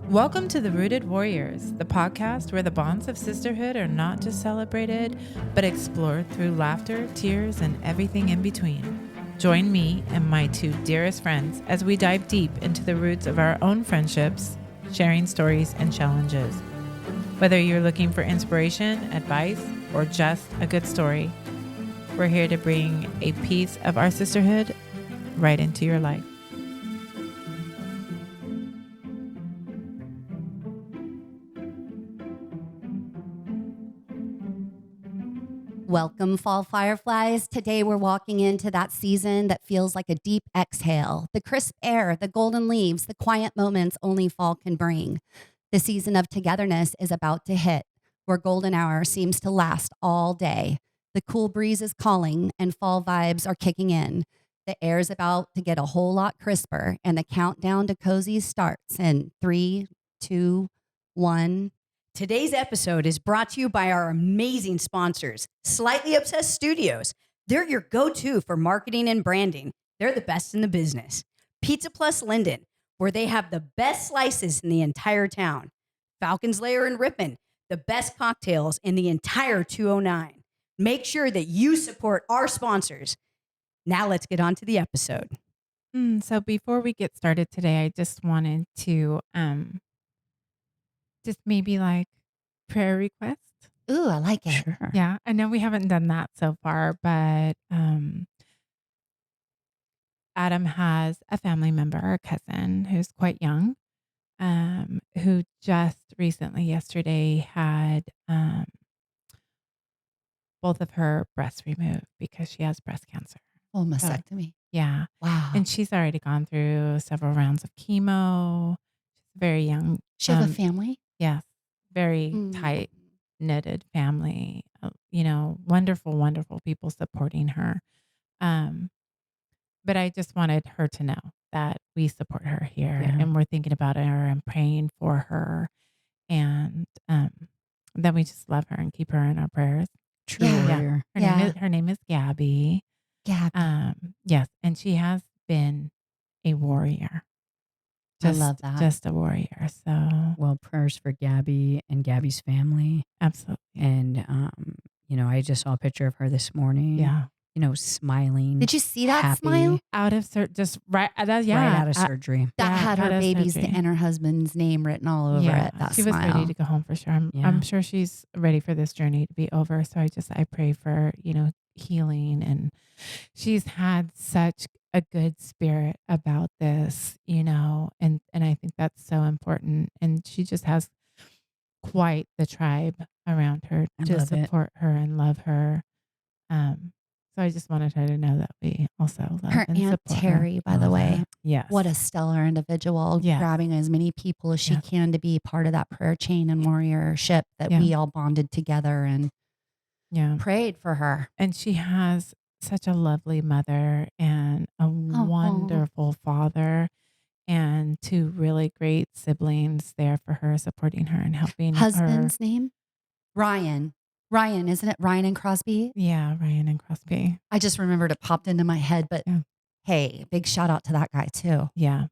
Welcome to the Rooted Warriors, the podcast where the bonds of sisterhood are not just celebrated, but explored through laughter, tears, and everything in between. Join me and my two dearest friends as we dive deep into the roots of our own friendships, sharing stories and challenges. Whether you're looking for inspiration, advice, or just a good story, we're here to bring a piece of our sisterhood right into your life. Welcome, fall fireflies. Today we're walking into that season that feels like a deep exhale. The crisp air, the golden leaves, the quiet moments only fall can bring. The season of togetherness is about to hit, where golden hour seems to last all day. The cool breeze is calling and fall vibes are kicking in. The air's about to get a whole lot crisper and the countdown to cozy starts in 3, 2, 1. Today's episode is brought to you by our amazing sponsors, Slightly Obsessed Studios. They're your go-to for marketing and branding. They're the best in the business. Pizza Plus Linden, where they have the best slices in the entire town. Falcon's Lair and Ripon, the best cocktails in the entire 209. Make sure that you support our sponsors. Now let's get on to the episode. So before we get started today, I just wanted to just maybe like prayer request. Ooh, I like it. Sure. Yeah, I know we haven't done that so far, but Adam has a family member, a cousin who's quite young, who just recently, yesterday, had both of her breasts removed because she has breast cancer. Oh, mastectomy. Yeah. Wow. And she's already gone through several rounds of chemo. She's very young. She have a family? Yes. Very tight knitted family, wonderful, wonderful people supporting her. But I just wanted her to know that we support her here and we're thinking about her and praying for her. And that we just love her and keep her in our prayers. True warrior. Her name is Gabby. Yes. And she has been a warrior. I love that. Just a warrior. So, Well, prayers for Gabby and Gabby's family. absolutely. And, I just saw a picture of her this morning. Yeah. Smiling. Did you see that happy, smile? Out of just right. Right out of surgery. That Yeah, had out her of baby's surgery. and her husband's name written all over it. That she smile. was ready to go home for sure. I'm sure she's ready for this journey to be over. So I pray for, healing, and she's had such a good spirit about this, and I think that's so important. And she just has quite the tribe around her to love it. support her and love her. So I just wanted her to know that we also love Her and Aunt support Terry, her. by the way. Yes. What a stellar individual, Yes. grabbing as many people as she Yes. can to be part of that prayer chain and warriorship that Yeah. we all bonded together and Yeah. prayed for her. And she has such a lovely mother and a wonderful father and two really great siblings there for her, supporting her and helping her. Husband's name? Ryan. Ryan, isn't it? Ryan and Crosby? Yeah, Ryan and Crosby. I just remembered it popped into my head, but Yeah. hey, big shout out to that guy too. Yeah.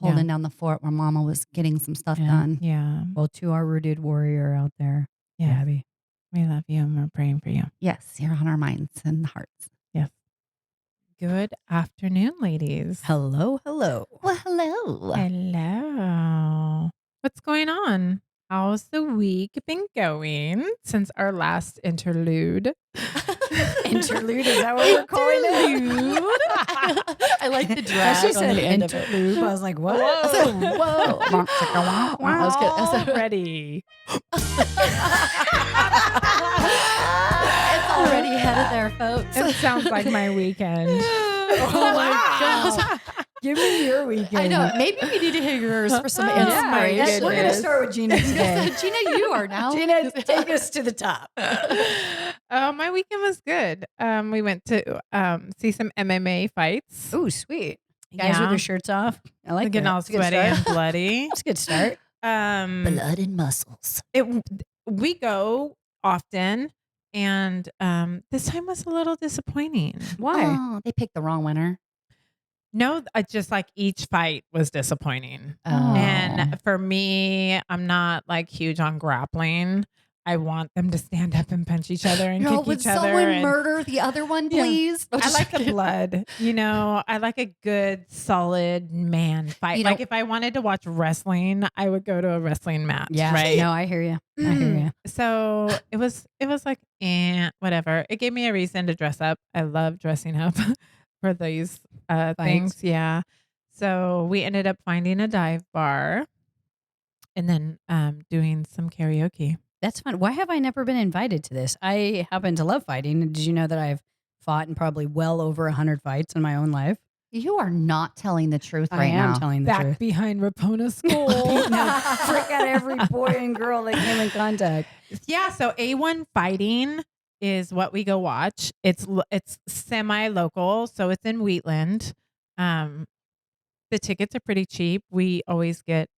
Holding down the fort where mama was getting some stuff done. Yeah. Well, to our rooted warrior out there, Yeah. Gabby. We love you and we're praying for you. Yes, you're on our minds and hearts. Yes. Good afternoon, ladies. Hello, hello. Well, hello. Hello. What's going on? How's the week been going since our last interlude? Interlude, is that what we're calling it? I like the As drag she on said the end of it. interlude, I was like, what? Whoa. I was good. Ready. It's already headed there, folks. It sounds like my weekend. Oh my gosh. Give me your weekend. I know. Maybe we need to hear yours for some Oh, my inspiration. We're going to start with Gina today. Gina, you are now. Gina, take us to the top. My weekend was good. We went to see some MMA fights. Oh, sweet. Guys with their shirts off. I like getting that. all It's a good sweaty start. and bloody. That's a good start. Blood and muscles. We go often, and this time was a little disappointing. Why? Oh, they picked the wrong winner. No, just like each fight was disappointing. Oh. And for me, I'm not like huge on grappling. I want them to stand up and punch each other and Girl, kick would each other. someone and murder the other one, Yeah. please? I like the blood. I like a good, solid man fight. You Like don't- if I wanted to watch wrestling, I would go to a wrestling match. Yeah. Right. No, I hear you. I hear you. So it was like, whatever. It gave me a reason to dress up. I love dressing up for these things. Yeah. So we ended up finding a dive bar and then doing some karaoke. That's fun. Why have I never been invited to this? I happen to love fighting. Did you know that I've fought in probably well over 100 fights in my own life? You are not telling the truth I right am now. telling the Back truth. behind Rapona School. Freak out every boy and girl that came in contact. Yeah, so A1 Fighting is what we go watch. It's semi-local, so it's in Wheatland. The tickets are pretty cheap. We always get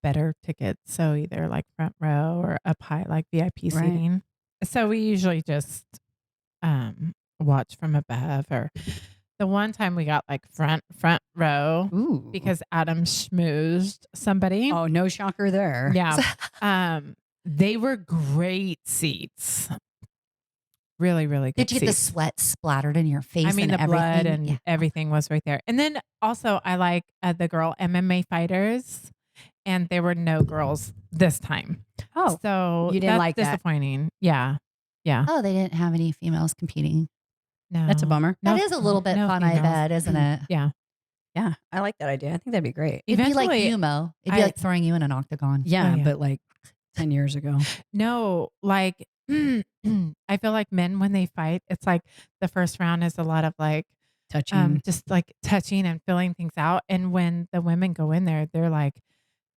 better tickets, so either like front row or up high, like VIP seating. So we usually just watch from above, or the one time we got like front row Ooh. because Adam schmoozed somebody. Oh, no shocker there. Yeah. They were great seats. Really, really good. Did you get the seats. sweat splattered in your face? I mean, and the blood everything? and everything was right there. And then also, I like the girl MMA fighters, and there were no girls this time. Oh, so you didn't that's like that. disappointing. Yeah, yeah. Oh, they didn't have any females competing. No, that's a bummer. That is a little bit no fun, I females. bet, isn't it? Yeah. Yeah, I like that idea. I think that'd be great. It'd be like Eventually, Yumo. It'd be like throwing you in an octagon. Yeah, yeah. but like 10 years ago. No, like I feel like men when they fight, it's like the first round is a lot of like Touching. just like touching and filling things out. And when the women go in there, they're like,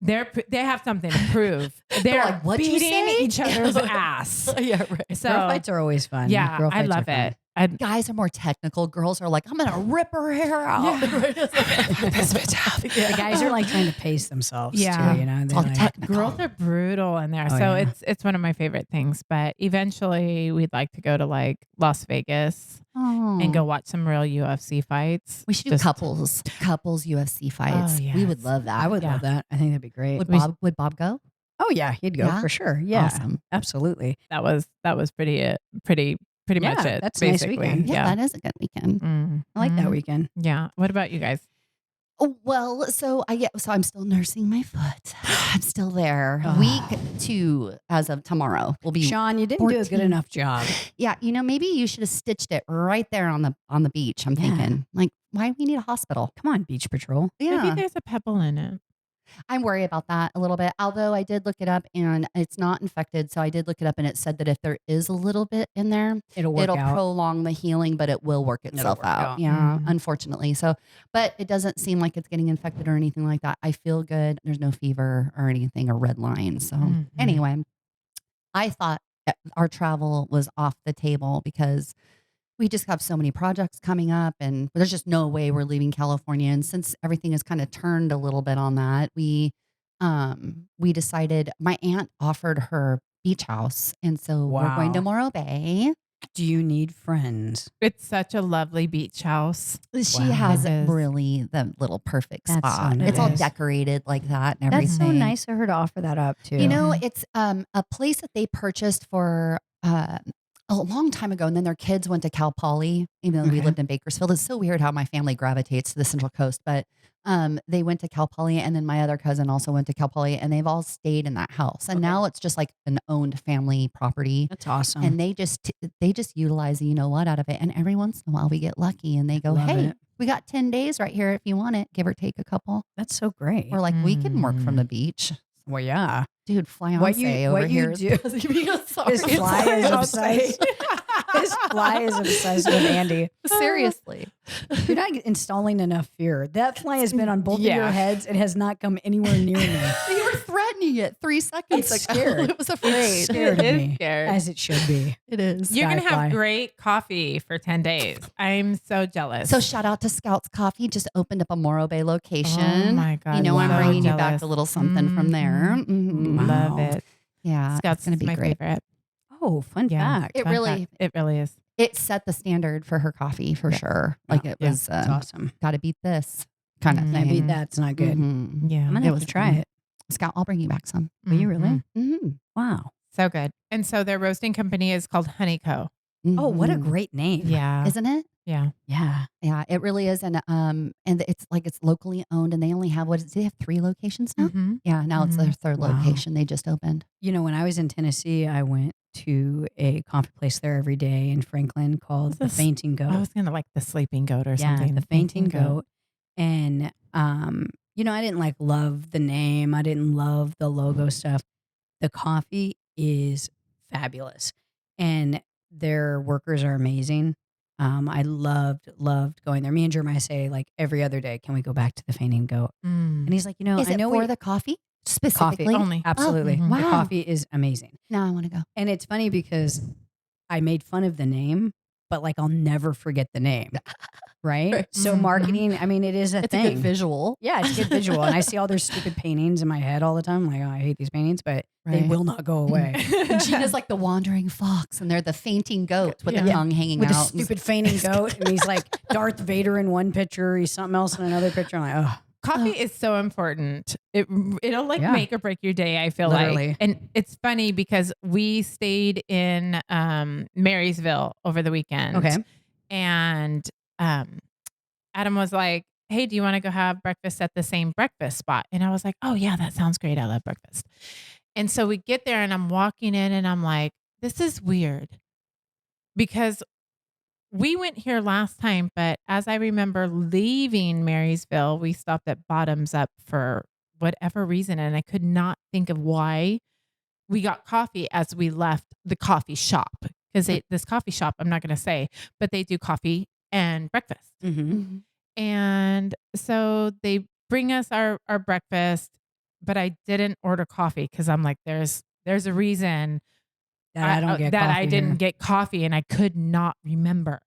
they have something to prove. They're like, "What'd you beating say?" each other's ass. Yeah, right. So Girl fights are always fun. yeah, Girl I fights are love fun. it. Guys are more technical. Girls are like, I'm going to rip her hair out. This bitch out. The guys are like trying to pace themselves Yeah. too, you know? It's They're all like, technical. Girls are brutal in there. Oh, So yeah. it's one of my favorite things. But eventually we'd like to go to like Las Vegas and go watch some real UFC fights. We should do Just- couples UFC fights. Oh, We would yes. love that. I would Yeah. love that. I think that'd be great. Would Bob go? Oh yeah, he'd go Yeah? for sure. Yeah, Awesome. absolutely. That was pretty Yeah, much it. that's a nice basically. weekend. Yeah, that is a good weekend. I like that Mhm. weekend. Yeah. What about you guys? Oh, well, so I'm still nursing my foot. I'm still there. Oh. Week 2 as of tomorrow will be. Sean, you didn't do a 14. good enough job. Yeah, maybe you should have stitched it right there on the beach. I'm Yeah. thinking, like, why do we need a hospital? Come on, Beach Patrol. Yeah, Maybe there's a pebble in it. I worry about that a little bit. Although I did look it up and it's not infected, so I did look it up and it said that if there is a little bit in there, It'll it'll out. prolong the healing, but it will work itself work out. out. Yeah, Mhm. unfortunately. So, but it doesn't seem like it's getting infected or anything like that. I feel good. There's no fever or anything or red lines. So, Mhm. anyway, I thought our travel was off the table because we just have so many projects coming up and there's just no way we're leaving California. And since everything has kind of turned a little bit on that, we decided my aunt offered her beach house. And so we're going to Wow. Morro Bay. Do you need friends? It's such a lovely beach house. She Wow. has It is. really the little perfect That's so spot. It's all nice. decorated like that and That's everything. so nice of her to offer that up too. It's a place that they purchased for a long time ago, and then their kids went to Cal Poly, even though we Okay. lived in Bakersfield. It's so weird how my family gravitates to the Central Coast, but they went to Cal Poly, and then my other cousin also went to Cal Poly, and they've all stayed in that house. And Okay. now it's just like an owned family property. That's awesome. And they just utilize out of it. And every once in a while we get lucky and they go, Love hey, it. we got 10 days right here if you want it, give or take a couple. That's so great. Or like we can work from the beach. Well, yeah. Dude, fiance What you over here. do- Sorry. His fly is obsessed. His fly is obsessed with Andy. Seriously. You're not installing enough fear. That fly has been on both of your Yeah. heads and has not come anywhere near me. You were threatening it 3 seconds It's ago. scared. It was afraid. Scared of It is me, scared. as it should be. It is. You're going to have Skyfly. great coffee for 10 days. I'm so jealous. So shout out to Scouts Coffee. Just opened up a Morro Bay location. Oh my God. You know, I'm wow. bringing you back Jealous. a little something from there. Mhm. Love Wow. it. Yeah, Scouts it's going is to be my great. favorite. Oh, fun Yeah. fact. It Fun really- fact. It really is. It set the standard for her coffee for sure. Like it was It's awesome. got to beat this kind of I thing. beat that. It's not good. Mhm. Yeah. I'm going to have to try it. Scout, I'll bring you back some. Will you really? Mm-hmm. Wow. So good. And so their roasting company is called Honeyco. Oh, what a great name. Yeah. Isn't it? Yeah. Yeah. Yeah, it really is. And it's like it's locally owned and they only have, do they have 3 locations now? Mhm. Yeah, now it's their 3rd Wow. location. They just opened. You know, when I was in Tennessee, I went to a coffee place there every day in Franklin called What's the this? Fainting Goat. I was going to like the sleeping goat or Yeah, something. the Fainting Goat. And, you know, I didn't like love the name. I didn't love the logo stuff. The coffee is fabulous and their workers are amazing. I loved going there. Me and Jeremiah say like every other day, can we go back to the Fainting Goat? And he's like, you know, Is I it know for the coffee specifically? only. Absolutely. Oh, The wow. coffee is amazing. Now I want to go. And it's funny because I made fun of the name, but like I'll never forget the name. Right? Right. So Mhm. marketing, I mean, it is a It's thing. a good visual. Yeah, it's a good visual. And I see all their stupid paintings in my head all the time. Like, oh, I hate these paintings, but they Right. will not go away. And Gina's like the wandering fox, and they're the fainting goat with the Yeah. tongue hanging With a out. stupid fainting goat. And he's like Darth Vader in one picture. He's something else in another picture. I'm like, oh. Coffee is so important. It'll like Yeah. make or break your day, I feel Literally. like. And it's funny because we stayed in Marysville over the weekend. Okay. And Adam was like, hey, do you want to go have breakfast at the same breakfast spot? And I was like, oh yeah, that sounds great. I love breakfast. And so we get there and I'm walking in and I'm like, this is weird because we went here last time, but as I remember leaving Marysville, we stopped at Bottoms Up for whatever reason. And I could not think of why we got coffee as we left the coffee shop. Because this coffee shop, I'm not going to say, but they do coffee and breakfast. Mm-hmm. And so they bring us our breakfast, but I didn't order coffee because I'm like, there's a reason That I don't get that coffee I didn't here. get coffee and I could not remember.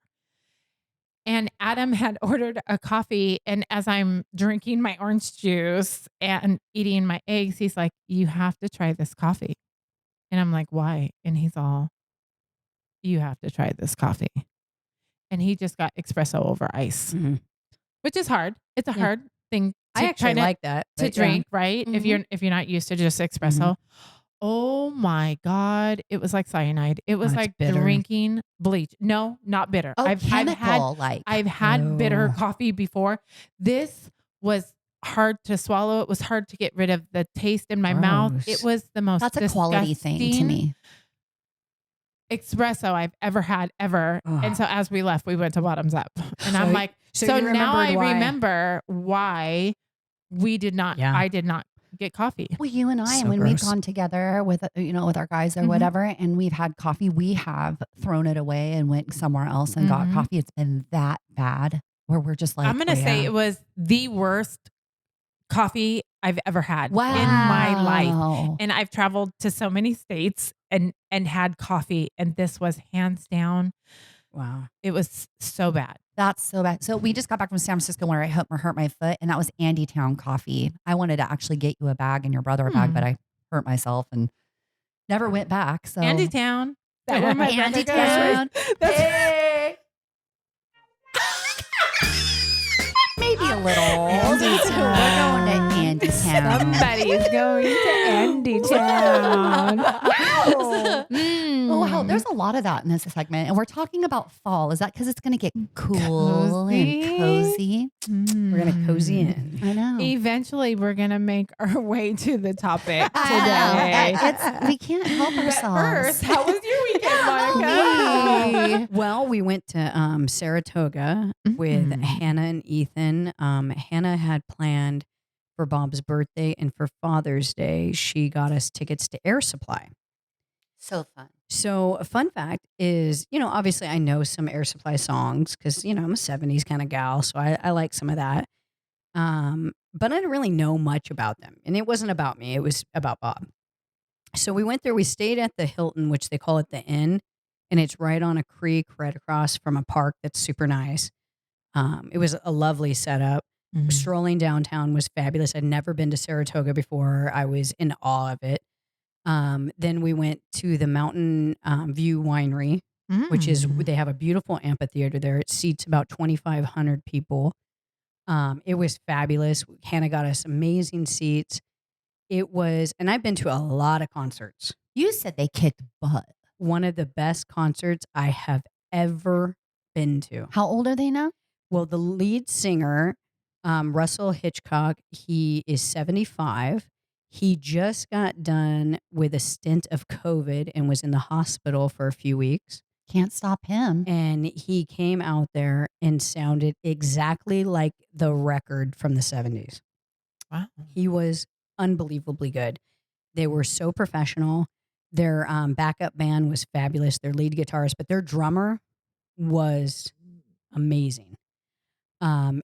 And Adam had ordered a coffee. And as I'm drinking my orange juice and eating my eggs, he's like, you have to try this coffee. And I'm like, why? And he's all, you have to try this coffee. And he just got espresso over ice, Mhm. which is hard. It's a Yeah. hard thing to I actually kinda- like that. to but yeah. drink, right? If Mhm. you're not used to just espresso. Oh my God. It was like cyanide. It was it's like bitter. drinking bleach. No, not bitter. Oh, I've chemical like. had bitter Oh. coffee before. This was hard to swallow. It was hard to get rid of the taste in my mouth. Gross. It was the most That's a quality thing to disgusting me. espresso I've ever had ever. Ugh. And so as we left, we went to Bottoms Up. And So- I'm like, so so you now I remembered why. remember why Yeah. I did not get coffee. Well, you and I, So when we've gross. gone together with with our guys or Mhm. whatever, and we've had coffee, we have thrown it away and went somewhere else and got Mhm. coffee. It's been that bad where we're just like, I'm going to oh, say yeah. it was the worst coffee I've ever had wow, in my life. And I've traveled to so many states and had coffee. And this was hands down. Wow. It was so bad. That's so bad. So we just got back from San Francisco where I hurt my foot, and that was Andy Town coffee. I wanted to actually get you a bag and your brother a bag, but I hurt myself and never went back. So Andy Town. That where my Andy brother goes. Town. That's- Hey. Maybe a little. Andy Town. We're going to Andy Town. Somebody's going to Andy Town. Wow. Mm. Oh, wow. There's a lot of that in this segment. And we're talking about fall. Is that because it's going to get cool Cozy. and cozy? We're going to cozy in. I know. Eventually, we're going to make our way to the topic I know. today. We can't help But ourselves. first, how was your weekend, Monica? Well, we went to Saratoga with Mhm. Hannah and Ethan. Hannah had planned for Bob's birthday, and for Father's Day, she got us tickets to Air Supply. So fun. So a fun fact is, obviously I know some Air Supply songs because, I'm a 70s kind of gal. So I like some of that. But I didn't really know much about them. And it wasn't about me. It was about Bob. So we went there. We stayed at the Hilton, which they call it the Inn. And it's right on a creek right across from a park that's super nice. It was a lovely setup. Strolling downtown was fabulous. I'd never been to Saratoga before. I was in awe of it. Then we went to the Mountain View Winery, which is they have a beautiful amphitheater there. It seats about 2,500 people. It was fabulous. Hannah got us amazing seats. It was, and I've been to a lot of concerts. You said they kicked butt. One of the best concerts I have ever been to. How old are they now? Well, the lead singer, Russell Hitchcock, he is 75. He just got done with a stint of COVID and was in the hospital for a few weeks. Can't stop him. And he came out there and sounded exactly like the record from the 70s. Wow. He was unbelievably good. They were so professional. Their backup band was fabulous. Their lead guitarist, but their drummer was amazing.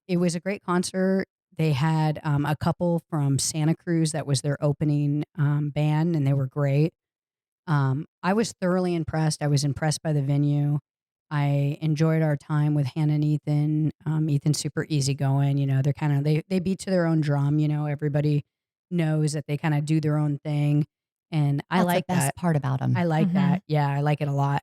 It was a great concert. They had a couple from Santa Cruz that was their opening band, and they were great. I was thoroughly impressed. I was impressed by the venue. I enjoyed our time with Hannah and Ethan. Ethan's super easygoing. You know, they're kind of they beat to their own drum. You know, everybody knows that they kind of do their own thing, and I That's like the best that. part about them. I like that. Yeah, I like it a lot.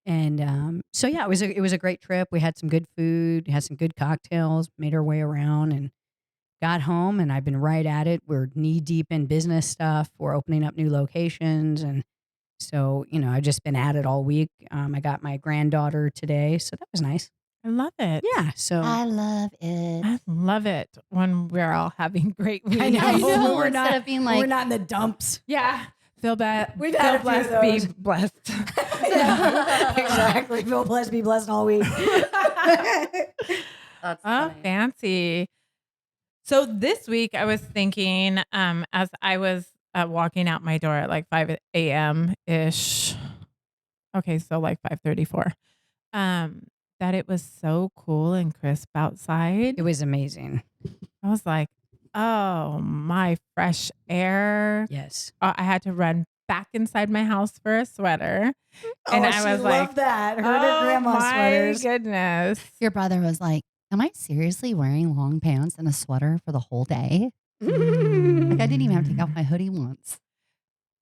And so yeah, it was a great trip. We had some good food, had some good cocktails, made our way around, and got home. And I've been right at it. We're knee deep in business stuff. We're opening up new locations, and so you know, I've just been at it all week. I got my granddaughter today, so that was nice. I love it. Yeah. So I love it. I love it when we're all having great weeks. I know. I know. We're Instead not- of being like, we're not in the dumps. Yeah. Feel bad. We've Feel had a few blessed. of those. Be blessed. Yeah, exactly. Feel blessed, be blessed all week. that's Oh, funny. fancy. So this week I was thinking, as I was walking out my door at like 5 a.m. ish. Okay, so like 5:34. That it was so cool and crisp outside. It was amazing. I was like, oh, my fresh air. Yes. I had to run back inside my house for a sweater. And I was like, that. oh my goodness. Your brother was like, am I seriously wearing long pants and a sweater for the whole day? Like I didn't even have to take off my hoodie once.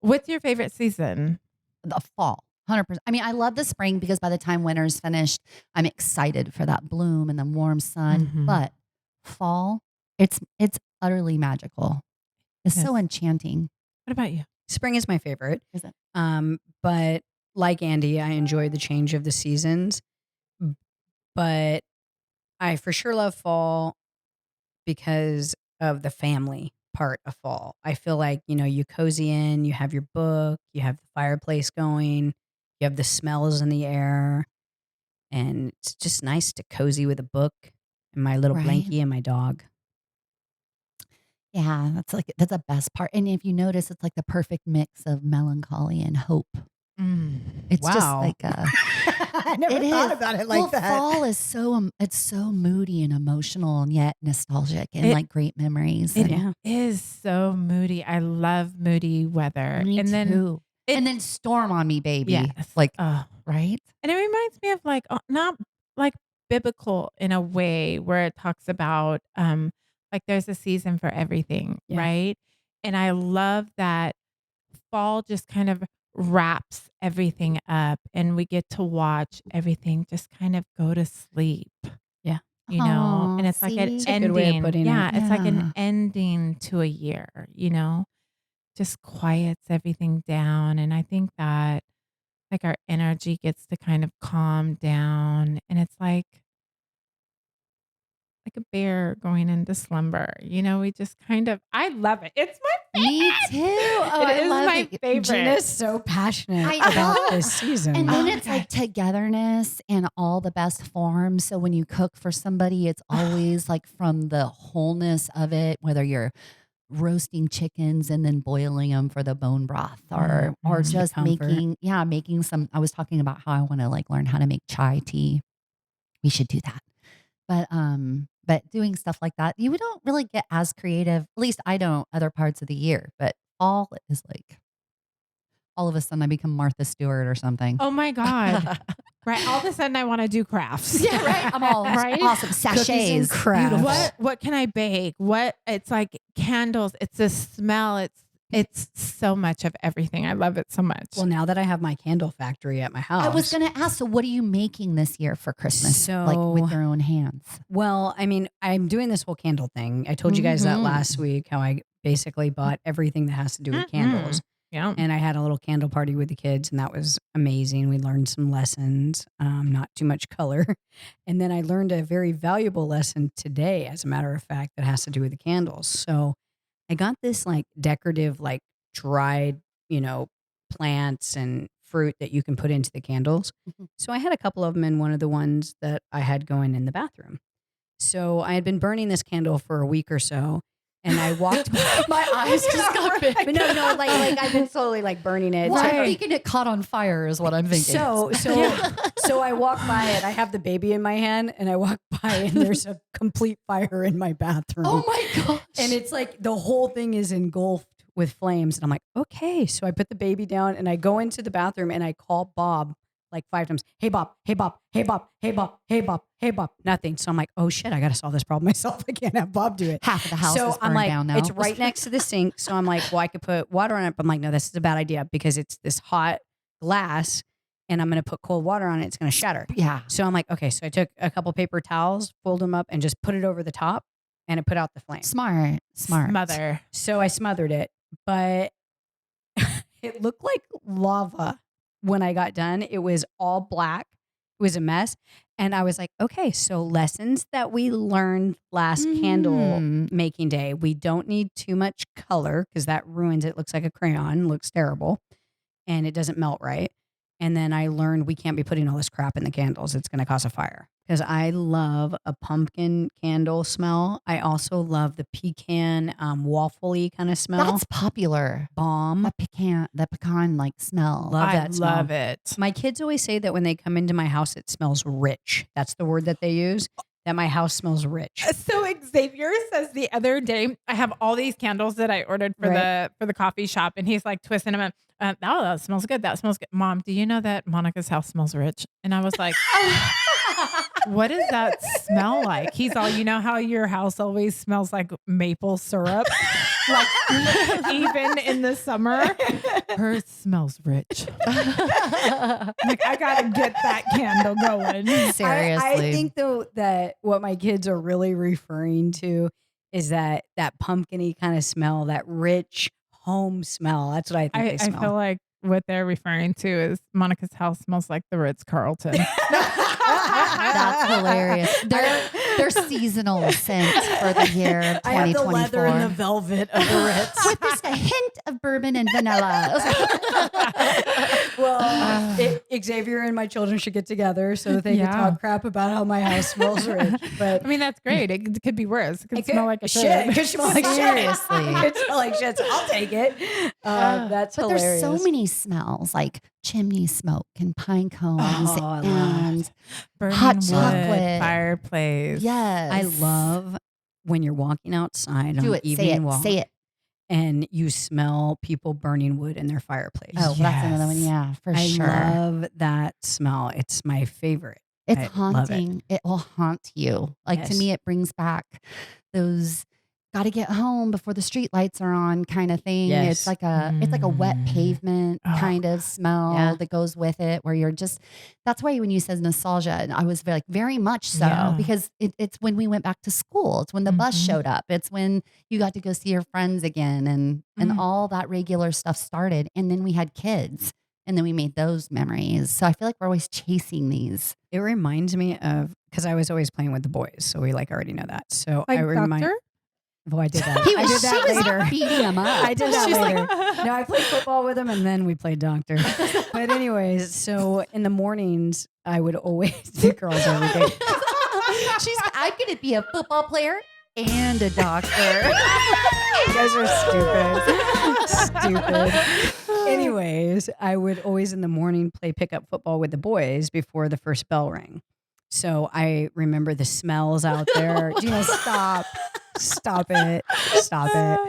What's your favorite season? The fall, 100%. I mean, I love the spring because by the time winter's finished, I'm excited for that bloom and the warm sun. Mhm. But fall, it's utterly magical. It's so Yes. enchanting. What about you? Spring is my favorite. Is it? But like Andy, I enjoy the change of the seasons. But I for sure love fall because of the family part of fall. I feel like, you know, you cozy in, you have your book, you have the fireplace going, you have the smells in the air. And it's just nice to cozy with a book and my little Right. blankie and my dog. Yeah, that's the best part. And if you notice, it's like the perfect mix of melancholy and hope. It's just Wow. like I never it thought is. about it like well, that. fall is so it's so moody and emotional and yet nostalgic and It- like great memories. It and is so moody. I love moody weather. me and then too. it- And then storm on me, baby. yes. Like Oh. right? And it reminds me of like not like biblical in a way where it talks about like there's a season for everything, Yeah. right? And I love that fall just kind of wraps everything up and we get to watch everything just kind of go to sleep. Yeah. You know, Aw, and it's like an see? It's a ending. good way of putting it. Yeah, it's like Yeah. an ending to a year, you know, just quiets everything down. And I think that like our energy gets to kind of calm down and it's like a bear going into slumber. You know, we just kind of I love it. It's my Me too. Oh, I It is love my it. favorite. Gina's so passionate I about know. this season. And then Oh, it's like togetherness in all the best forms. So when you cook for somebody, it's always like from the wholeness of it, whether you're roasting chickens and then boiling them for the bone broth or It's the just comfort. making some. I was talking about how I want to like learn how to make chai tea. We should do that. But doing stuff like that, you don't really get as creative. At least I don't other parts of the year, but fall is like all of a sudden I become Martha Stewart or something. Oh my God. Right. All of a sudden I want to do crafts. Yeah, right. I'm all Right? awesome. Cookies Sachets. and crafts. Beautiful. What can I bake? What it's like candles. It's a smell. It's It's so much of everything. I love it so much. Well, now that I have my candle factory at my house. I was going to ask, so what are you making this year for Christmas? Like So- with your own hands? Well, I mean, I'm doing this whole candle thing. I told you guys that Mhm. last week, how I basically bought everything that has to do with candles. Yeah. And I had a little candle party with the kids, and that was amazing. We learned some lessons, not too much color. And then I learned a very valuable lesson today, as a matter of fact, that has to do with the candles. So I got this like decorative, like dried, plants and fruit that you can put into the candles. Mhm. So I had a couple of them in one of the ones that I had going in the bathroom. So I had been burning this candle for a week or so. And I walked My eyes just got big. But no, like I've been slowly like burning it. Well, So- I'm thinking it caught on fire is what I'm thinking. So I walk by it. I have the baby in my hand, and I walk by, and there's a complete fire in my bathroom. Oh my gosh. And it's like the whole thing is engulfed with flames. And I'm like, okay. So I put the baby down, and I go into the bathroom, and I call Bob like 5 times. Hey, Bob. Hey, Bob. Hey, Bob. Hey, Bob. Hey, Bob. Hey, Bob. Nothing. So I'm like, oh shit, I got to solve this problem myself. I can't have Bob do it. half of the house So is I'm burned like, down now. it's right next to the sink. So I'm like, well, I could put water on it. But I'm like, no, this is a bad idea because it's this hot glass, and I'm going to put cold water on it. It's going to shatter. Yeah. So I'm like, okay. So I took a couple paper towels, fold them up, and just put it over the top, and it put out the flame. Smart. Mother. So I smothered it, but it looked like lava when I got done. It was all black. It was a mess. And I was like, okay, so lessons that we learned last candle making day. We don't need too much color because that ruins it. It looks like a crayon, looks terrible, and it doesn't melt right. And then I learned we can't be putting all this crap in the candles. It's going to cause a fire. Because I love a pumpkin candle smell. I also love the pecan waffle-y kind of smell. That's popular. bomb. The pecan like smell. Love I that smell. love it. My kids always say that when they come into my house, it smells rich. That's the word that they use, that my house smells rich. So Xavier says the other day, I have all these candles that I ordered for the coffee shop, and he's like twisting them. Oh, that smells good. That smells good. Mom, do you know that Monica's house smells rich? And I was like, what does that smell like? He's all, you know how your house always smells like maple syrup? Like even in the summer, hers smells rich. Like, I gotta get that candle going. Seriously. I think though that what my kids are really referring to is that pumpkin-y kind of smell, that rich home smell. That's what I think they I smell. feel like what they're referring to is Monica's house smells like the Ritz-Carlton. That's hilarious. Their seasonal scent for the year of 2024. I have the leather and the velvet of the Ritz. With just a hint of bourbon and vanilla. Well, Xavier and my children should get together so that they can talk crap about how my house smells rich. But I mean, that's great. It could be worse. It could smell like a shit. It turd. could smell like shit. Seriously. It could smell like shit. So I'll take it. That's But hilarious. there's so many smells like chimney smoke and pine cones Oh, I love and Burning hot wood, chocolate. fireplace. yes. I love when you're walking outside on Do an it. Say evening it. walk Say it. and you smell people burning wood in their fireplace. Oh, that's another one. Yes. Yeah, for I sure. love that smell. It's my favorite. It's I love it. haunting. It will haunt you. Like to Yes. me, it brings back those got to get home before the street lights are on kind of thing. Yes. It's like a wet pavement Oh. kind of smell Yeah. that goes with it where you're just, that's why when you said nostalgia, and I was very much so Yeah. because it's when we went back to school. It's when the bus Mhm. showed up. It's when you got to go see your friends again and Mhm. all that regular stuff started. And then we had kids and then we made those memories. So I feel like we're always chasing these. It reminds me of, because I was always playing with the boys, so we already know that. So Like I remind. Doctor? Well, I did that. He I was, did that she later. was beating him up. I did that She's like- later. No, I played football with him, and then we played doctor. But anyways, so in the mornings, I would always the girls every day. I'm going to be a football player and a doctor. You guys are stupid. Anyways, I would always in the morning play pickup football with the boys before the first bell rang. So I remember the smells out there. Gina, stop it.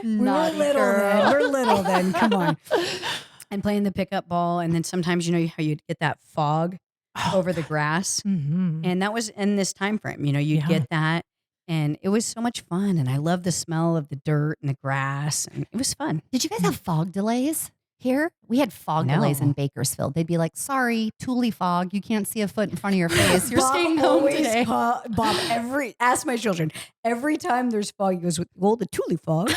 We were little then. We're little then. Come on. And playing the pickup ball. And then sometimes, you know how you'd get that fog over the grass. Mhm. And that was in this time frame. You know, you'd Yeah. get that. And it was so much fun. And I love the smell of the dirt and the grass. And it was fun. Did you guys have fog delays here? We had fog delays in No. Bakersfield. They'd be like, sorry, Thule fog. You can't see a foot in front of your face. You're staying home today. Bob, ask my children, every time there's fog, he goes, well, the Thule fog.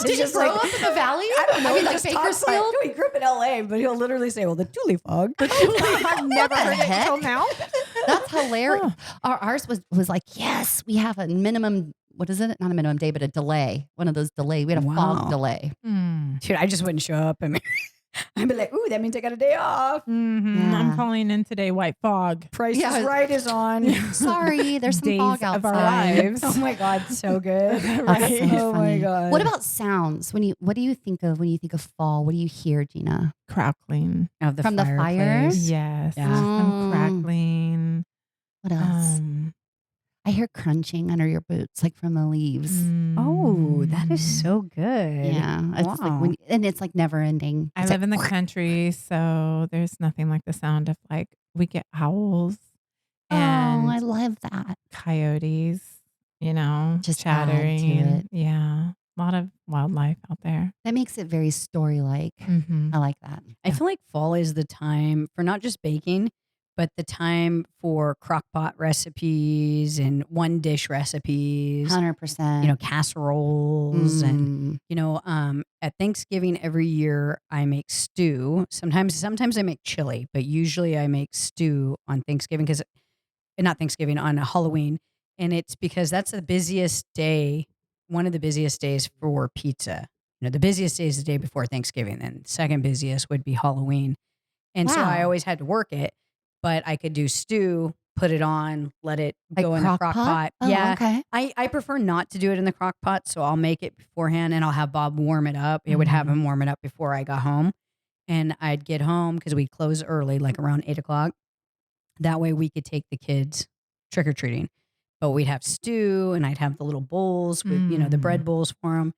Did you grow up in the valley? I don't know. I mean, He like just talks like, Bakersfield? no, he grew up in LA, but he'll literally say, well, the Thule fog. I've never heard it heck? until now. That's hilarious. Ours was like, yes, we have a minimum. What is it? Not a minimum day, but a delay. One of those delay. We had a fog Wow. delay. Dude, I just wouldn't show up. I mean, I'd be like, ooh, that means I got a day off. Mm-hmm. Yeah. I'm calling in today, white fog. Price Yeah. is Right is on. Sorry, there's some Days fog of our outside. lives. Oh my God, so good. That's Right. so Oh my funny. God. What about sounds? What do you think of when you think of fall? What do you hear, Gina? Crackling. Of the From the fireplace. fires? Yes. Yeah. Some crackling. What else? I hear crunching under your boots, like from the leaves. Oh, that is so good. Yeah, it's just like and it's like never ending. I It's live like, in the country, so there's nothing like the sound of like we get owls and oh, I love that. coyotes, Just add to chattering. it. Yeah. A lot of wildlife out there. That makes it very story-like. Mm-hmm. I like that. I feel like fall is the time for not just baking, but the time for crock pot recipes and one dish recipes, 100%. casseroles and at Thanksgiving every year I make stew. Sometimes I make chili, but usually I make stew on Thanksgiving on Halloween. And it's because that's the busiest day, one of the busiest days for pizza. The busiest day is the day before Thanksgiving, and second busiest would be Halloween. And so I Wow. always had to work it, but I could do stew, put it on, let it Like go in the crock pot. Oh, Yeah. okay. I prefer not to do it in the crock pot, so I'll make it beforehand and I'll have Bob warm it up. I would have him warm it up before I got home. And I'd get home because we close early, like around 8:00. That way we could take the kids trick-or-treating. But we'd have stew and I'd have the little bowls with, the bread bowls for them.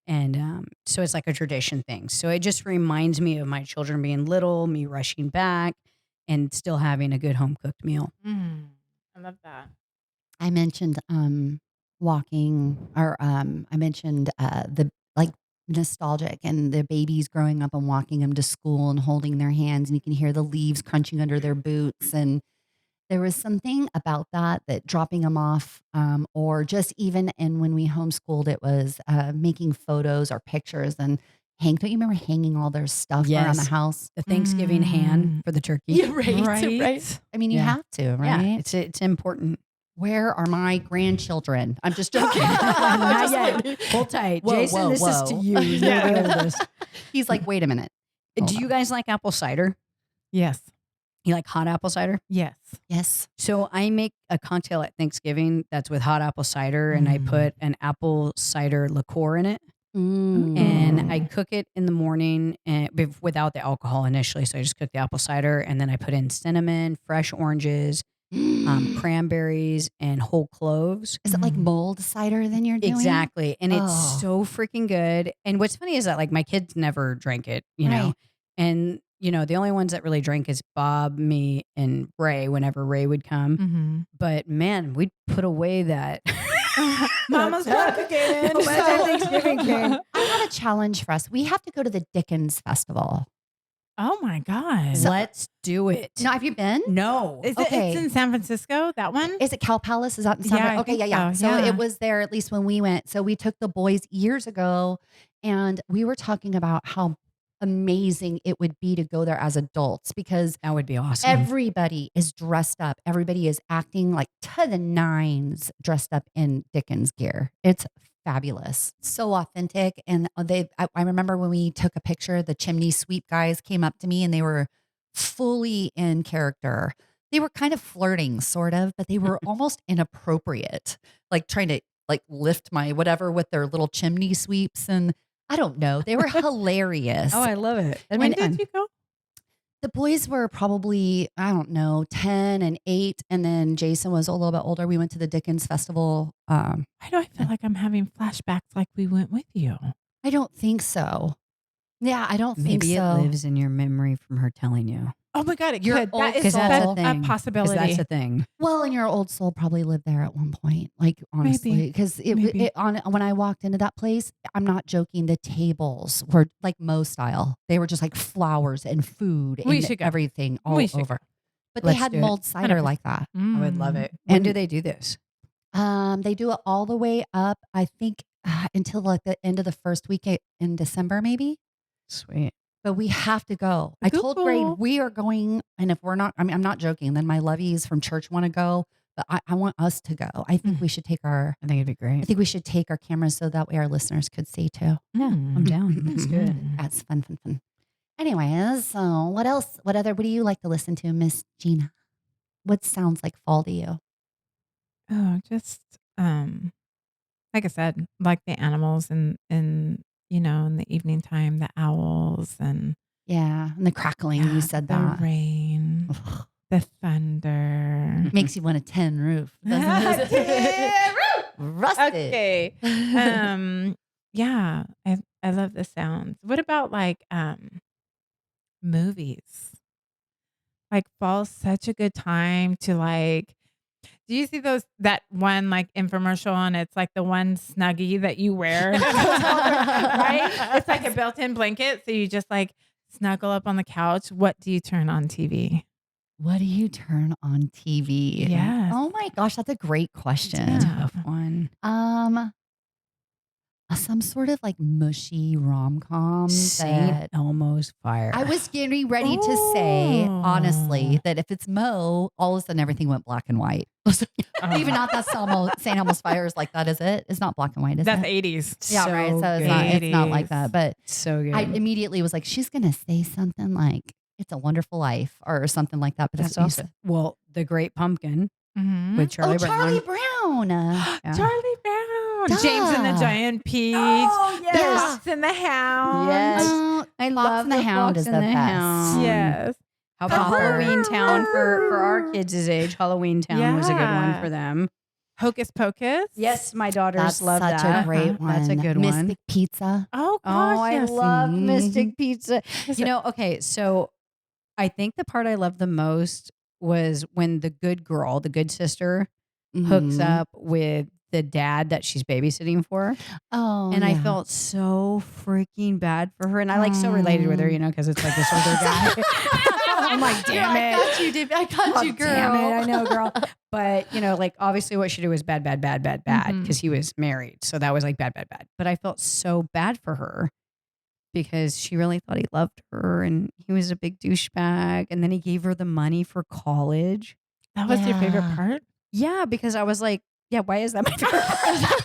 And so it's like a tradition thing. So it just reminds me of my children being little, me rushing back and still having a good home-cooked meal. I love that. I mentioned walking, or I mentioned the like nostalgic and the babies growing up and walking them to school and holding their hands, and you can hear the leaves crunching under their boots. And there was something about that dropping them off, or just even when we homeschooled, it was making photos or pictures and don't you remember hanging all their stuff around the Yes. house? The Thanksgiving hand for the turkey. Right. I mean, you Yeah. have to, right? Yeah, it's important. Where are my grandchildren? I'm just joking. Not Just yet. kidding. Hold tight. Whoa, Jason, whoa, this is to whoa. you. You're the oldest. He's like, wait a minute. Do you guys like apple cider? Yes. You like hot apple cider? Yes. Yes. So I make a cocktail at Thanksgiving that's with hot apple cider, and I put an apple cider liqueur in it, and I cook it in the morning without the alcohol initially. So I just cook the apple cider, and then I put in cinnamon, fresh oranges, cranberries, and whole cloves. Is it like mold cider then you're doing? Exactly. And it's Oh. so freaking good. And what's funny is that like my kids never drank it, Right. and the only ones that really drink is Bob, me, and Ray whenever Ray would come. Mm-hmm. But man, we'd put away that. Mama's back again. By the time Thanksgiving came. I have a challenge for us. We have to go to the Dickens Festival. Oh my God. Let's do it. No, have you been? No. Is Okay. it? It's in San Francisco. That one. Is it Cal Palace? Is that in Yeah, San I Francisco? Okay, think yeah. so, So yeah. it was there at least when we went. So we took the boys years ago, and we were talking about how amazing it would be to go there as adults because That would be awesome. everybody is dressed up. Everybody is acting like to the nines dressed up in Dickens gear. It's fabulous. So authentic. And I remember when we took a picture, the chimney sweep guys came up to me and they were fully in character. They were kind of flirting, sort of, but they were almost inappropriate, like trying to like lift my whatever with their little chimney sweeps. And I don't know. They were hilarious. Oh, I love it. That'd When be fun. did you go? The boys were probably, I don't know, 10 and 8. And then Jason was a little bit older. We went to the Dickens Festival. Why do I feel like I'm having flashbacks like we went with you? I don't think so. Yeah, I don't think Maybe so. it lives in your memory from her telling you. Oh my God, it Your could. old That is Because that's soul. a thing. a possibility. That's a thing. Well, and your old soul probably lived there at one point. Like honestly, because Maybe. when I walked into that place, I'm not joking. The tables were like Mo style. They were just like flowers and food We and should go. everything all We should over. go. But they Let's had do it. mulled cider 100%. like that. I would love it. When And- do they do this? They do it all the way up. I think until like the end of the first week in December, maybe. Sweet. But we have to go. I told Grade Cool. we are going, and if we're not, I mean, I'm not joking. Then my lovies from church want to go, but I want us to go. I think we should take our. I think it'd be great. I think we should take our cameras so that way our listeners could see too. Yeah, I'm down. Let's do it. That's fun. Anyways, so what else? What do you like to listen to, Miss Gina? What sounds like fall to you? Oh, just like I said, like the animals in in the evening time, the owls and Yeah, and the crackling. You said the that rain, the thunder. makes you want a tin roof. doesn't it? Rusted. Okay. Yeah, I love the sounds. What about like movies? Like fall's such a good time to like. Do you see that one like infomercial and it's like the one Snuggie that you wear, right? It's like a built-in blanket, so you just like snuggle up on the couch. What do you turn on TV? What do you turn on TV? Yes. Oh my gosh, that's a great question. Yeah. Tough one. Some sort of like mushy rom-com Saint that Elmo's Fire. I was getting ready to say, honestly, Oh. that if it's Mo, all of a sudden everything went black and white. Even not that St. Elmo's Fire is like that, is it? It's not black and white, is That's it? 80s. Yeah, right. So it's not like 80s. that. But so good. I immediately was like, she's gonna say something like "It's a Wonderful Life" or something like that. But That's what you also well, The Great Pumpkin Mhm. with Charlie said. Brown. Charlie Brown. Yeah. Charlie Brown. Duh. James and the Giant Peach. Oh, The yes. Fox and the Hound. Yes. I love love the the Hound Fox is the and the best. Hound. Yes. How about Pepper. Halloween Town for our kids' age? Halloween Town was a good one Yeah. for them. Hocus Pocus. Yes, my daughters That's love such that. a great one. That's a good one. Mystic Pizza. Oh Oh, gosh, I yes. love Mhm. Mystic Pizza. Is You it- know, okay, so I think the part I loved the most was when the good girl, the good sister, hooks Mhm. up with the dad that she's babysitting for. Oh, And I yeah. felt so freaking bad for her. And I like so related with her, because it's like this older guy. I'm like, damn I it. got you, dude. I got Oh, you, girl. damn it. I know, girl. But, like obviously what she did was bad, Mhm. because he was married. So that was like bad. But I felt so bad for her because she really thought he loved her and he was a big douchebag. And then he gave her the money for college. That was your favorite Yeah. part? Yeah, because I was like, yeah, why is that my favorite part?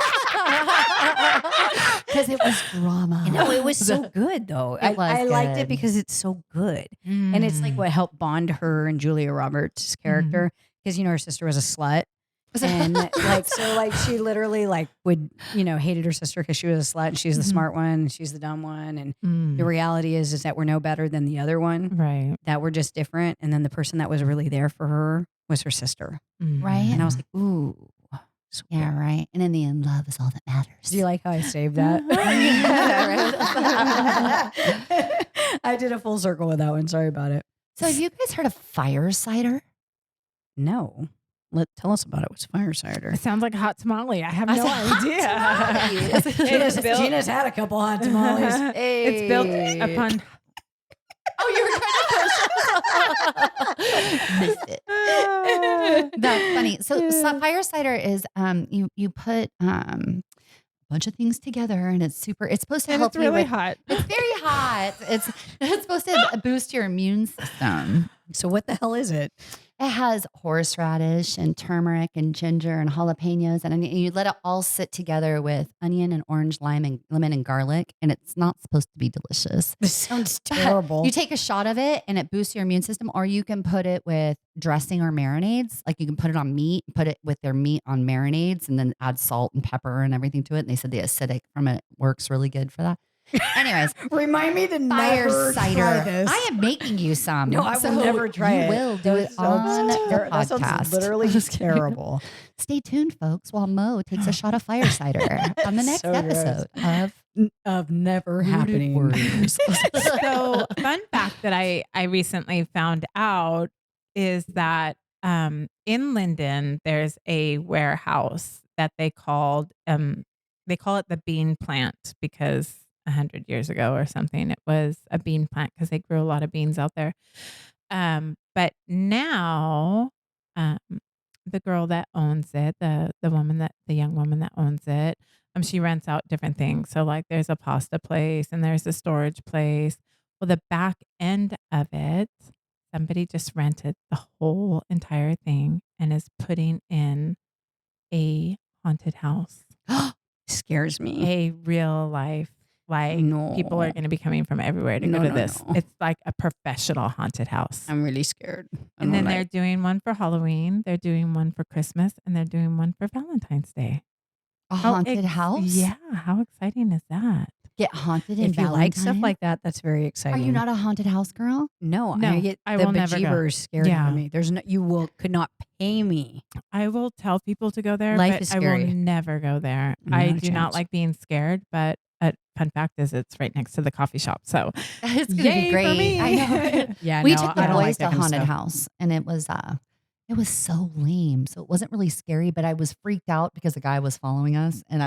Because it was drama. No, it was so good though. It was I liked good. it because it's so good. And it's like what helped bond her and Julia Roberts' character. Because her sister was a slut. And like she literally would, hated her sister because she was a slut and she's the smart one and she's the dumb one. And the reality is that we're no better than the other one, Right. that we're just different. And then the person that was really there for her was her sister. Right? And I was like, ooh. So Yeah, cool. right. And in the end, love is all that matters. Do you like how I saved that? I did a full circle with that one. Sorry about it. So have you guys heard of fire cider? No. Tell us about it. What's fire cider? It sounds like a hot tamale. I have I no said hot idea. tamales. It's built- Gina's had a couple hot tamales. It's built upon. Oh, you were trying to push. Missed it. That's funny. So fire cider is you put a bunch of things together and it's supposed to And help it's really you with, hot. It's very hot. It's supposed to boost your immune system. So what the hell is it? It has horseradish and turmeric and ginger and jalapenos, and you let it all sit together with onion and orange lime and lemon and garlic, and it's not supposed to be delicious. This sounds But terrible. You take a shot of it and it boosts your immune system, or you can put it with dressing or marinades. Like you can put it on meat, put it with their meat on marinades, and then add salt and pepper and everything to it. And they said the acidic from it works really good for that. Anyways, Remind me to fire never cider. try this. I am making you some. No, I will So never try you it. will do it on the That podcast. sounds literally terrible. Stay tuned, folks, while Mo takes a shot of fire cider on the next So gross. episode Of never Rooted happening. Warriors. So, fun fact that I recently found out is that in Linden there's a warehouse that they call it the bean plant because 100 years ago or something it was a bean plant because they grew a lot of beans out there. But now um, the girl that owns it, the young woman that owns it, she rents out different things. So like there's a pasta place and there's a storage place. Well, the back end of it, somebody just rented the whole entire thing and is putting in a haunted house, Scares me. a real life. Like people are No. going to be coming from everywhere to No, go to no, this. no. It's like a professional haunted house. I'm really scared. And then they're doing one for Halloween, they're doing one for Christmas, and they're doing one for Valentine's Day. A haunted house? Yeah, how exciting is that? Get haunted in if you like stuff Valentine? like that, that's very Are exciting. you not a haunted house girl? No, No, I get I the will never go. bejeebers scared Yeah. of me. There's no, could not pay me. I will tell people to go there, Life but is I scary. will never go there. Not I a do not chance. like being scared, but fun fact is it's right next to the coffee shop. So It's going to yay be great. for me. I know. Yeah, We no, took I the don't boys like to that a kind of haunted stuff. house, and it was so lame. So it wasn't really scary, but I was freaked out because the guy was following us, and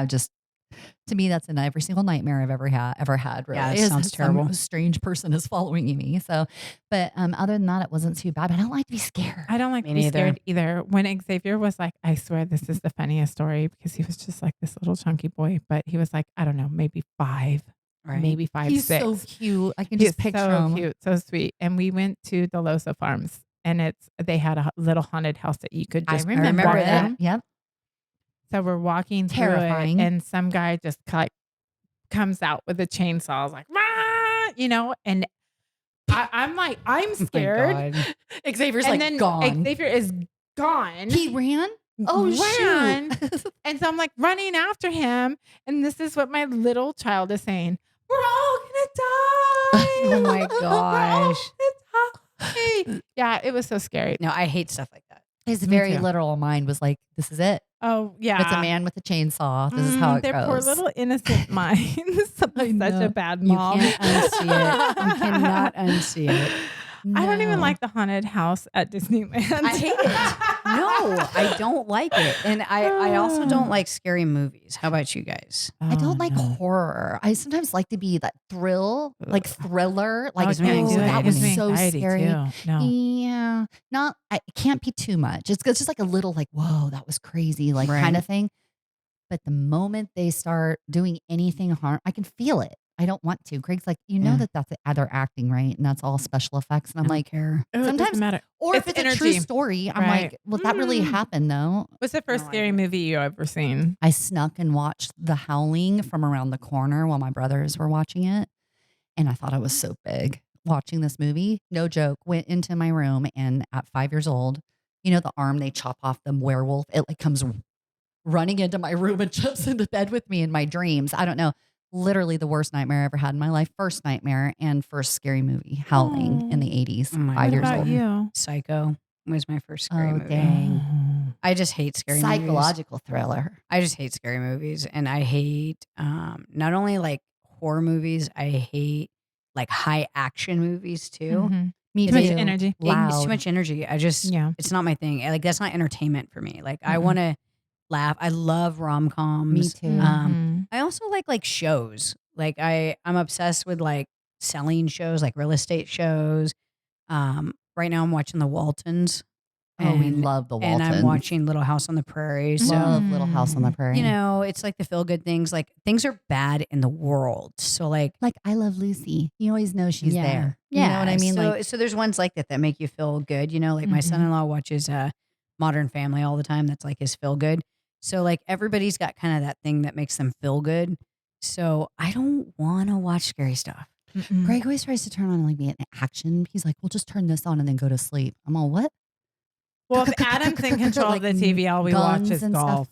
to me, that's in every single nightmare I've ever had. Really, Yeah, it is sounds some terrible. strange person is following me. So, but other than that, it wasn't too bad. But I don't like to be scared. I don't like Me to be neither. scared either. When Xavier was like, I swear this is the funniest story because he was just like this little chunky boy, but he was like, I don't know, maybe 5, Right. maybe 5, He's 6. so cute. I can He's just picture so him. cute, so sweet. And we went to Delosa Farms, and they had a little haunted house that you could I just remember walk that. in. Yep. So we're walking through Terrifying. it, and some guy just like comes out with a chainsaw. I was like, "Rah!" And I'm like, I'm scared. Xavier's and like then gone. Xavier is gone. He ran. Oh ran. shoot! And so I'm like running after him, and this is what my little child is saying: "We're all gonna die." Oh my We're all gosh. gonna die. Yeah, it was so scary. No, I hate stuff like that. His Me very too. literal mind was like, "This is it. Oh yeah, It's a man with a chainsaw. This is how it their goes." poor little innocent minds. Such know. a bad You mom. can't unsee it. You cannot unsee it. I don't even No. like the haunted house at Disneyland. I hate it. No, I don't like it. And I also don't like scary movies. How about you guys? I don't like no. horror. I sometimes like to be that like thriller. Like, gives me anxiety. that It gives was me so anxiety, scary. too. No. Yeah, it can't be too much. It's just like a little like, whoa, that was crazy, like Right. kind of thing. But the moment they start doing anything harm, I can feel it. I don't want to. Craig's like, you know Yeah. that's they're acting, right? And that's all special effects. And I'm like, care. Oh, it doesn't sometimes- matter. or if It's it's a true energy. story, I'm Right. like, well, that really Mm. happened though. What's the first No scary idea. movie you ever seen? I snuck and watched The Howling from around the corner while my brothers were watching it. And I thought I was so big watching this movie. No joke. Went into my room, and at 5 years old, you know, the arm they chop off the werewolf, it like comes running into my room and jumps into bed with me in my dreams. I don't know. Literally the worst nightmare I ever had in my life. First nightmare and first scary movie, Howling in the 80s, Oh my 5 What years about old. you? Psycho was my first scary Oh, movie. dang. I just hate scary movies. Psychological thriller. I just hate scary movies. And I hate not only like horror movies, I hate like high action movies too. Mhm. Me Too much too. energy. Loud. It's too much energy. I just, Yeah. it's not my thing. Like, that's not entertainment for me. Like, I Mm-mm. want to laugh. I love rom coms. Me too. Mhm. I also like shows. Like, I'm obsessed with like selling shows, like real estate shows. Right now I'm watching The Waltons. Oh, we and- love the Waltons. And I'm watching Little House on the Prairie. So, Love Little House on the Prairie. you know, it's like the feel good things. Like, things are bad in the world. So, like I Love Lucy. You always know she's there. You know what I mean? So, Like, so there's ones like that make you feel good. You know, like my Mhm. son-in-law watches Modern Family all the time. That's like his feel good. So like everybody's got kind of that thing that makes them feel good. So I don't want to watch scary stuff. Mm-mm. Greg always tries to turn on like an action. He's like, "Well, just turn this on and then go to sleep." I'm all, "What?" Well, if Adam's in control of the TV, all we watch guns is and golf.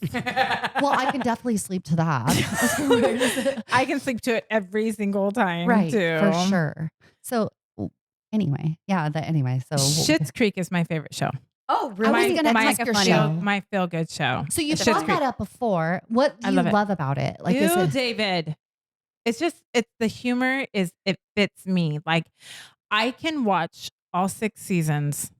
Well, I can definitely sleep to that. I can sleep to it every single time, Right, too. for sure. So anyway, so Schitt's Creek is my favorite show. Oh, I was gonna my ask your feel, show. my feel good show. So you've Schitt's brought Creek. that up before. What do I you love it. love about it? Like, is Ew, it David. It's the humor it fits me. Like, I can watch all 6 seasons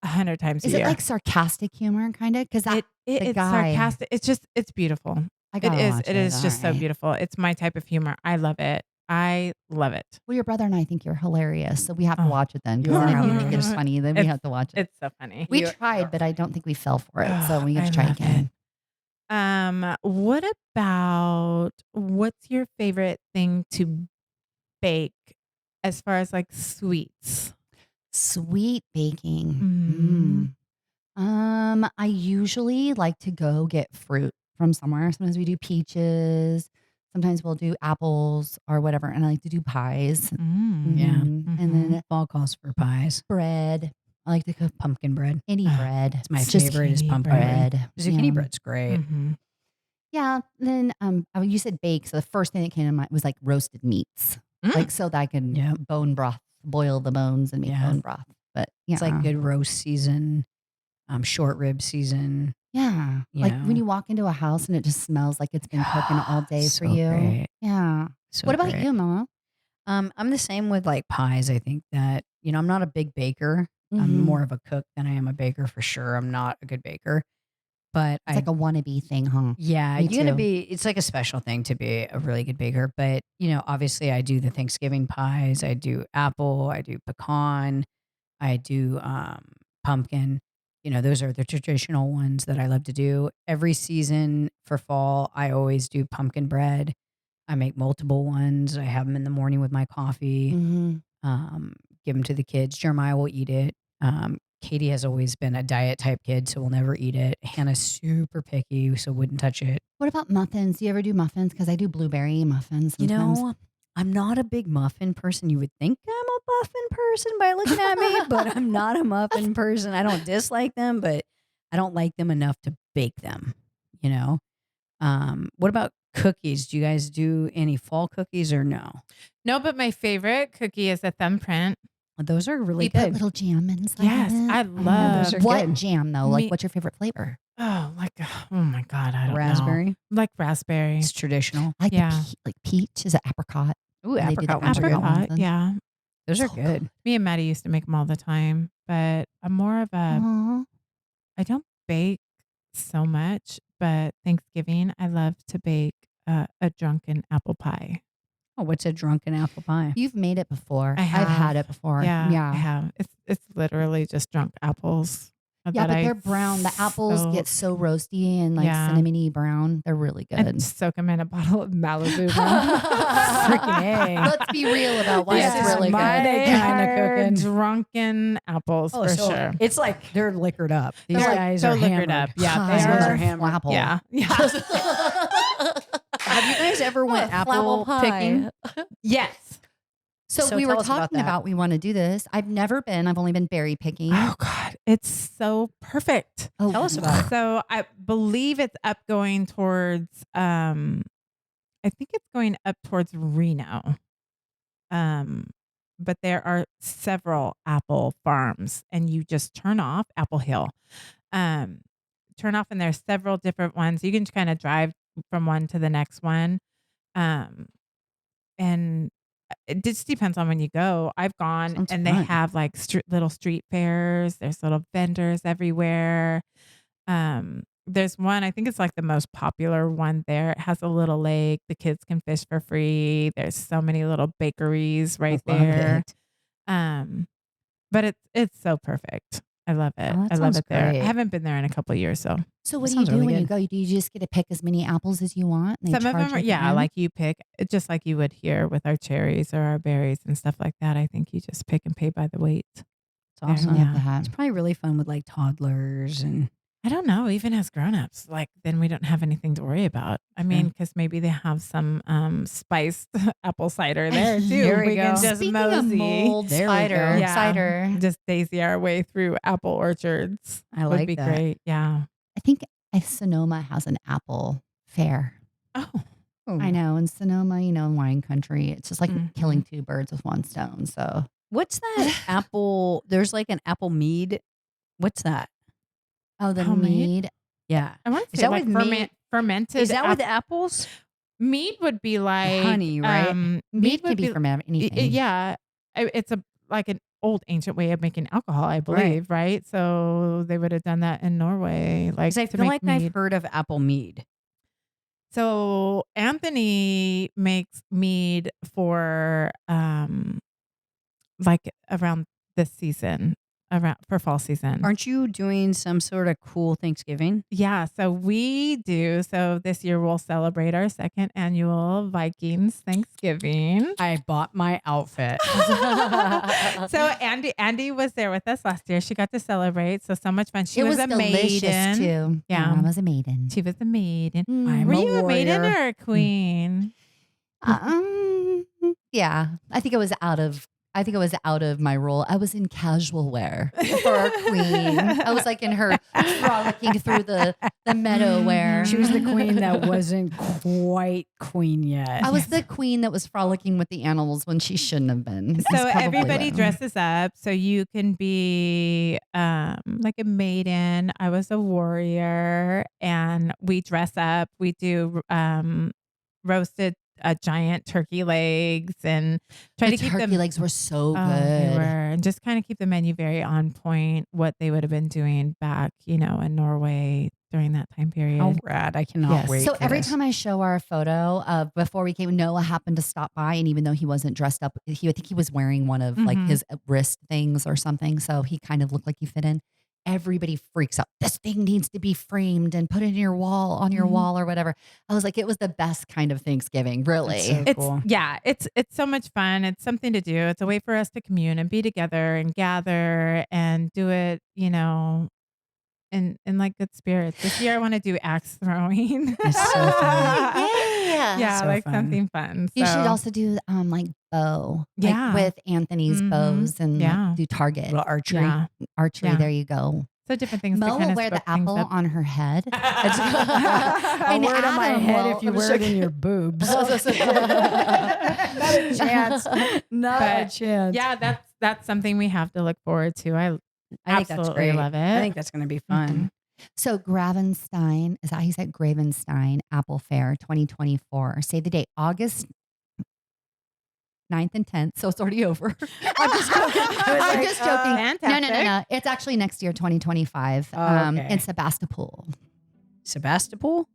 100 times a is year. it like sarcastic humor kind of? Because It's guy- sarcastic. It's beautiful. I It gotta is. watch It is just so alright. beautiful. It's my type of humor. I love it. I love it. Well, your brother and I think you're hilarious, so we have to Oh, watch it then. you Because are if you think it's hilarious. funny, then we have to watch it. It's so funny. We You- tried, but I don't think we fell for it. So Oh, we have I to try love again. What about what's your favorite thing to bake as far as like sweets? Sweet baking. Mm. I usually like to go get fruit from somewhere. Sometimes we do peaches. Sometimes we'll do apples or whatever. And I like to do pies. Yeah. Mhm. And then Fall calls for pies. bread. I like to cook Pumpkin bread. any bread. It's my It's just favorite is zucchini pumpkin bread. bread. Zucchini Yeah. bread's great. Mhm. Yeah. Then you said bake. So the first thing that came to mind was like roasted meats. Mm. Like so that I can Yep. bone broth, boil the bones and make Yeah. bone broth. But yeah. It's like good roast season, short rib season. Yeah. Like when Yeah. you walk into a house and it just smells like it's been cooking all day for So you. great. Yeah. So What about great. you, Mama? I'm the same with like pies. I think that, I'm not a big baker. I'm Mhm. more of a cook than I am a baker for sure. I'm not a good baker, but It's like a wannabe thing, huh? yeah, Me you're gonna too. it's like a special thing to be a really good baker. But, obviously I do the Thanksgiving pies. I do apple, I do pecan, I do pumpkin. Those are the traditional ones that I love to do. Every season for fall, I always do pumpkin bread. I make multiple ones. I have them in the morning with my coffee. Mm-hmm. Give them to the kids. Jeremiah will eat it. Katie has always been a diet type kid, so will never eat it. Hannah's super picky, so wouldn't touch it. What about muffins? Do you ever do muffins? Because I do blueberry muffins sometimes. I'm not a big muffin person. You would think I'm a muffin person by looking at me, but I'm not a muffin person. I don't dislike them, but I don't like them enough to bake them, What about cookies? Do you guys do any fall cookies or no? No, but my favorite cookie is a thumbprint. Those are really You put good. little jam inside. Yes, of it? I love. those are What good. jam though? Like, Me- what's your favorite flavor? Oh, oh my God, I don't know. Raspberry. Like raspberry. It's traditional. I like Yeah. like peach. Is it apricot? Ooh, They do the apricot ones are good. apricot ones. Apricot, yeah. Those are So good. Me and Maddie used to make them all the time, but I'm more of a. Aw. I don't bake so much, but Thanksgiving I love to bake a drunken apple pie. Oh, what's a drunken apple pie? You've made it before. I I've had have. it before. Yeah, I Yeah. have. It's literally just drunk apples. Yeah, that but I they're brown. The apples soak- get so roasty and like Yeah. cinnamony brown. They're really I good. soak them in a bottle of Malibu. Freaking A. Let's be real about why This it's is really my good. day. Kinda are cooking. drunken apples for so sure. It's like they're liquored up. These They're guys so are liquored hammered. up. Yeah, God, they guys are are hammered. flapple. Yeah, yeah. Have you guys ever went What, apple flapple pie? picking? Yes. So we tell were us about talking that. about we want to do this. I've never been. I've only been berry picking. Oh God, it's so perfect. Oh, Tell us about it. So I believe it's up going towards I think it's going up towards Reno. But there are several apple farms and you just turn off Apple Hill. Turn off and there's several different ones. You can kind of drive from one to the next one. And it just depends on when you go. I've gone Sounds and they fun. have like little street fairs. There's little vendors everywhere. There's one, I think it's like the most popular one there. It has a little lake. The kids can fish for free. There's so many little bakeries right I love there. it. But it's so perfect. I love it. Oh, that I love sounds it there. great. I haven't been there in a couple of years, so So what That do you sounds do really when you good. go? Do you just get to pick as many apples as you want? And they some of charge them are, at the yeah, end? like you pick, just like you would here with our cherries or our berries and stuff like that. I think you just pick and pay by the weight. It's awesome. I love Yeah. that. It's probably really fun with like toddlers and I don't know. Even as grown-ups, like then we don't have anything to worry about. I mean, because maybe they have some spiced apple cider there too. Here we can go. just Speaking of mosey. mold There we cider, go. Yeah. cider. Just daisy our way through apple orchards. I Would like be that. great. Yeah. I think Sonoma has an apple fair. Oh. I know. In Sonoma, wine country, it's just like Mhm. killing two birds with one stone. So What's that apple? There's like an apple mead. What's that? the Homemade? mead. Yeah. I want to Is say that like with mead? fermented. Is that with apples? mead would be like Honey, right? Mead would can be from anything. yeah. It's like an old ancient way of making alcohol, I believe, right? So they would have done that in Norway, like Because I to feel make like mead. I've heard of apple mead. So Anthony makes mead for like around this season, around for fall season. Aren't you doing some sort of cool Thanksgiving? Yeah, so we do. So this year we'll celebrate our second annual Vikings Thanksgiving. I bought my outfit. So Andy was there with us last year. She got to celebrate. So much fun. She It was a delicious maiden. too. Yeah. I was a maiden. She was a maiden. I'm Were a you a maiden warrior. or a queen? Yeah, I think it was out of my role. I was in casual wear for a queen. I was like in her frolicking through the meadow wear. She was the queen that wasn't quite queen yet. I was the queen that was frolicking with the animals when she shouldn't have been. is So probably everybody what- dresses up. So you can be like a maiden. I was a warrior, and we dress up. We do roasted giant turkey legs and try The to keep turkey them. legs were so Oh, they good. were, and just kind of keep the menu very on point. What they would have been doing back, in Norway during that time period. How rad. I cannot Yes. wait. So for every this. time I show our photo before we came, Noah happened to stop by, and even though he wasn't dressed up, I think he was wearing one of like Mhm. his wrist things or something, so he kind of looked like he fit in. Everybody freaks out. This thing needs to be framed and put in your wall, on your Mhm. wall or whatever. I was like, it was the best kind of Thanksgiving, really. That's so It's cool. yeah, it's so much fun. It's something to do. It's a way for us to commune and be together and gather and do it, in like good spirits. This year I want to do axe throwing. It's so fun. Yeah. Yeah, So like fun. something fun. You should So, also do like bow, Yeah. like with Anthony's Mhm. bows and Yeah. do target Little archery. yeah. archery. Yeah. There you go. So different things. Mo to kind will of wear the switch things apple up. on her head. I'll wear it on my Adam head will- if you wear it in your boobs. Not Not a chance. Not a But, chance. Yeah, that's something we have to look forward to. I I think that's absolutely great. love it. I think that's going to be fun. So Gravenstein, is that how you said Gravenstein Apple Fair 2024? Say the date, August 9th and 10th. So it's already over. I'm just joking. I'm like, just joking. fantastic. No. It's actually next year, 2025, Oh, okay. in Sebastopol, Sebastopol?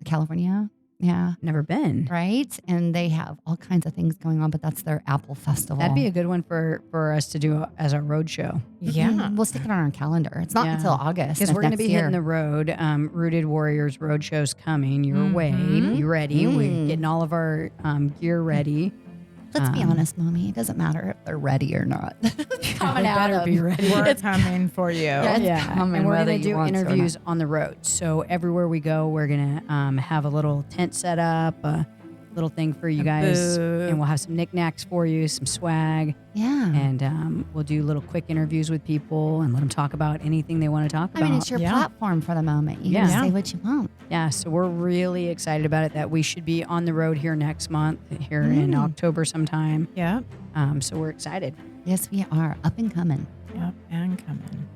California. Yeah. Never been. Right. And they have all kinds of things going on, but that's their Apple Festival. That'd be a good one for us to do as our road show. Yeah. We'll stick it on our calendar. It's not Yeah. until August. Because of we're going to next be year. hitting the road. Rooted Warriors Road Show's coming your way. Mhm. Be ready. We're Mm. getting all of our gear ready. Let's be honest, Mommy. It doesn't matter if they're ready or not. Coming They out better of- be ready. We're coming for you. Yeah. It's coming and we're whether going to you do want to or not. interviews on the road. So everywhere we go, we're going to have a little tent set up, a little thing for you guys, booth. and we'll have some knickknacks for you, some swag, Yeah. and we'll do little quick interviews with people and let them talk about anything they want to talk I about. mean, it's your Yeah. platform for the moment. You Yeah. can say what you want. Yeah, so we're really excited about it. That we should be on the road here next month, here in October sometime. Yep. So we're excited. Yes, we are up and coming. Yep. And coming.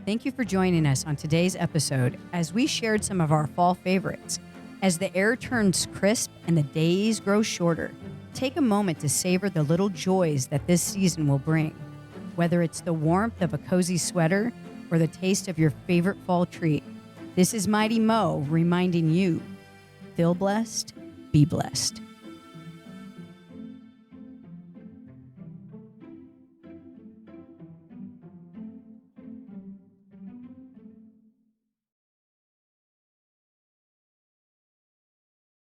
Thank you for joining us on today's episode as we shared some of our fall favorites. As the air turns crisp and the days grow shorter, take a moment to savor the little joys that this season will bring. Whether it's the warmth of a cozy sweater or the taste of your favorite fall treat, this is Mighty Mo reminding you, feel blessed, be blessed.